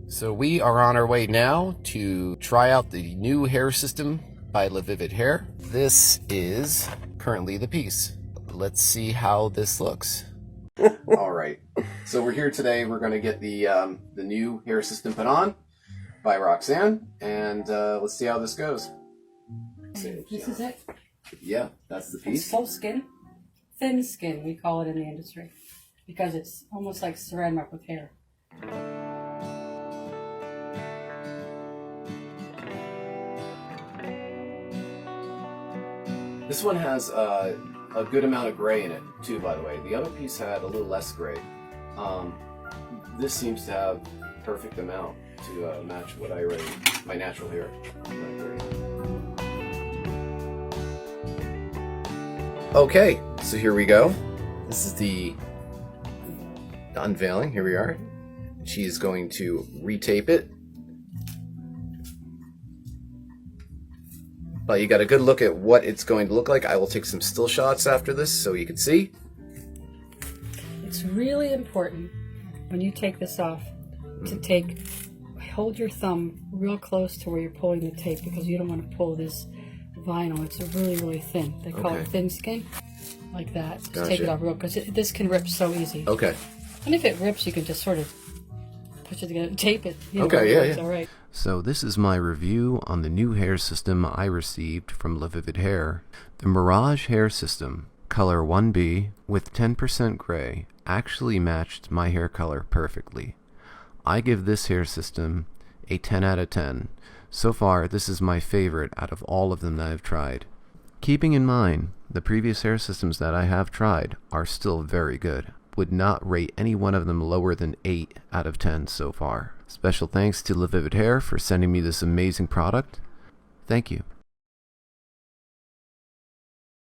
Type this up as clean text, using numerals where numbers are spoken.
So we are on our way now to try out the new hair system by LaVivid Hair. This is currently the piece. Let's see how this looks. All right, so we're here today. We're going to get the new hair system put on by Roxanne, and let's see how this goes. This is it. Yeah, that's the piece. It's full skin, thin skin, we call it in the industry, because it's almost like saran wrap with hair. This one has a good amount of gray in it too, by the way. The other piece had a little less gray. This seems to have perfect amount to match what I already, my natural hair. Okay, so here we go. This is the unveiling. Here we are. She's going to retape it. But you got a good look at what it's going to look like. I will take some still shots after this so you can see. It's really important when you take this off to hold your thumb real close to where you're pulling the tape, because you don't want to pull this vinyl. It's really, really thin. They call it thin skin, like that. Just take it off real, because this can rip so easy. Okay. And if it rips, you can just sort of push it together and tape it. You know, okay, yeah. It's all right. So this is my review on the new hair system I received from LaVivid Hair. The Mirage hair system, color 1B with 10% gray, actually matched my hair color perfectly. I give this hair system a 10 out of 10. So far, this is my favorite out of all of them that I've tried. Keeping in mind, the previous hair systems that I have tried are still very good. Would not rate any one of them lower than 8 out of 10 so far. Special thanks to LaVivid Hair for sending me this amazing product. Thank you.